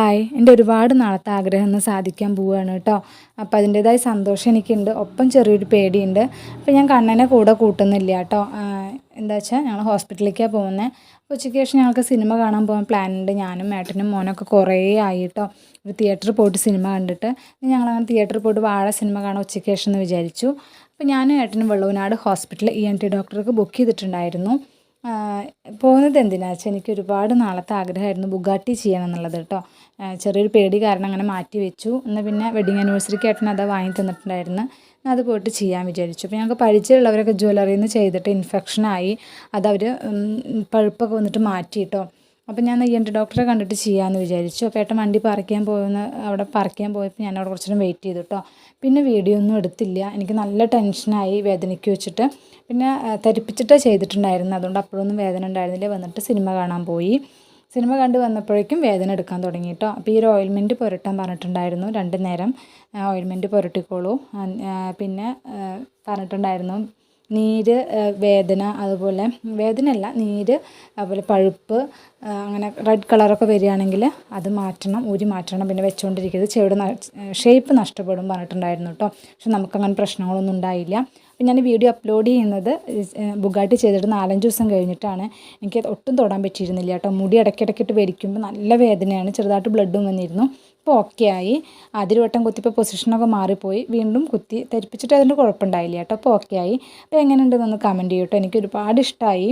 Hi, എൻ്റെ ഒരുപാട് നാളത്തെ ആഗ്രഹം ഒന്ന് സാധിക്കാൻ പോവുകയാണ് കേട്ടോ. അപ്പോൾ അതിൻ്റേതായ സന്തോഷം എനിക്കുണ്ട്, ഒപ്പം ചെറിയൊരു പേടിയുണ്ട്. അപ്പോൾ ഞാൻ കണ്ണനെ കൂടെ കൂട്ടുന്നില്ല കേട്ടോ. എന്താ വെച്ചാൽ ഞങ്ങൾ ഹോസ്പിറ്റലിലേക്കാണ് പോകുന്നത്. ഉച്ചയ്ക്ക് ശേഷം ഞങ്ങൾക്ക് സിനിമ കാണാൻ പോകാൻ പ്ലാൻ ഉണ്ട്. ഞാനും ഏട്ടനും മോനൊക്കെ കുറേ ആയി കേട്ടോ ഒരു തിയേറ്ററിൽ പോയിട്ട് സിനിമ കണ്ടിട്ട്. ഞങ്ങളങ്ങനെ തിയേറ്ററിൽ പോയിട്ട് വാഴ സിനിമ കാണാൻ ഉച്ചയ്ക്ക് ശേഷം എന്ന് വിചാരിച്ചു. അപ്പോൾ ഞാനും ഏട്ടനും വെള്ളൂനാട് ഹോസ്പിറ്റലിൽ ENT ഡോക്ടർക്ക് ബുക്ക് ചെയ്തിട്ടുണ്ടായിരുന്നു. പോകുന്നത് എന്തിനാണെന്ന് വെച്ചാൽ എനിക്ക് ഒരുപാട് നാളത്തെ ആഗ്രഹമായിരുന്നു ബുഗാട്ടി ചെയ്യണം എന്നുള്ളത് കേട്ടോ. ചെറിയൊരു പേടി കാരണം അങ്ങനെ മാറ്റി വെച്ചു. എന്നാൽ പിന്നെ വെഡിങ് ആനിവേഴ്സറിക്ക് ഏട്ടൻ അത് വാങ്ങി തന്നിട്ടുണ്ടായിരുന്നു. അത് പോയിട്ട് ചെയ്യാൻ വിചാരിച്ചു. അപ്പോൾ ഞങ്ങൾക്ക് പരിചയമുള്ളവരൊക്കെ ജ്വല്ലറിയിൽ നിന്ന് ചെയ്തിട്ട് ഇൻഫെക്ഷനായി അതവർ പഴുപ്പൊക്കെ വന്നിട്ട് മാറ്റി കേട്ടോ. അപ്പോൾ ഞാൻ ENT ഡോക്ടറെ കണ്ടിട്ട് ചെയ്യാമെന്ന് വിചാരിച്ചു. അപ്പോൾ ഏട്ടൻ വണ്ടി അവിടെ പറിക്കാൻ പോയപ്പോൾ ഞാൻ അവിടെ കുറച്ച് നേരം വെയിറ്റ് ചെയ്തു കേട്ടോ. പിന്നെ വീഡിയോ ഒന്നും എടുത്തില്ല. എനിക്ക് നല്ല ടെൻഷനായി വേദനയ്ക്ക് വെച്ചിട്ട്. പിന്നെ ധരിപ്പിച്ചിട്ട് ചെയ്തിട്ടുണ്ടായിരുന്നു, അതുകൊണ്ട് അപ്പോഴൊന്നും വേദന ഉണ്ടായിരുന്നില്ല. വന്നിട്ട് സിനിമ കാണാൻ പോയി. സിനിമ കണ്ട് വന്നപ്പോഴേക്കും വേദന എടുക്കാൻ തുടങ്ങി കേട്ടോ. അപ്പോൾ ഈ ഒരു ഓയിൽമെൻറ്റ് പുരട്ടാൻ പറഞ്ഞിട്ടുണ്ടായിരുന്നു. 2 നേരം ഓയിൽമെൻറ്റ് പുരട്ടിക്കോളൂ. പിന്നെ പറഞ്ഞിട്ടുണ്ടായിരുന്നു നീര്, വേദന, അതുപോലെ വേദനയല്ല നീര്, അതുപോലെ പഴുപ്പ്, അങ്ങനെ റെഡ് കളറൊക്കെ വരികയാണെങ്കിൽ അത് ഊരി മാറ്റണം. പിന്നെ വെച്ചുകൊണ്ടിരിക്കരുത്, ചെവിടെ ഷേപ്പ് നഷ്ടപ്പെടും പറഞ്ഞിട്ടുണ്ടായിരുന്നു കേട്ടോ. പക്ഷെ നമുക്കങ്ങനെ പ്രശ്നങ്ങളൊന്നും ഉണ്ടായില്ല. അപ്പം ഞാൻ വീഡിയോ അപ്ലോഡ് ചെയ്യുന്നത് ബുഗാട്ടി ചെയ്തിട്ട് 4-5 ദിവസം കഴിഞ്ഞിട്ടാണ്. എനിക്ക് ഒട്ടും തൊടാൻ പറ്റിയിരുന്നില്ല കേട്ടോ. മുടി ഇടയ്ക്കിടയ്ക്കിട്ട് വലിക്കുമ്പോൾ നല്ല വേദനയാണ്, ചെറുതായിട്ട് ബ്ലഡും വന്നിരുന്നു. ഇപ്പോൾ ഓക്കെ ആയി. ആദ്യ വട്ടം കുത്തിയപ്പോൾ പൊസിഷനൊക്കെ മാറിപ്പോയി, വീണ്ടും കുത്തി ധരിപ്പിച്ചിട്ട് അതിൻ്റെ കുഴപ്പമുണ്ടായില്ല കേട്ടോ. അപ്പോൾ ഓക്കെ ആയി. അപ്പോൾ എങ്ങനെയുണ്ടെന്നൊന്ന് കമൻറ്റ് ചെയ്യൂ കേട്ടോ. എനിക്ക് ഒരുപാട് ഇഷ്ടമായി.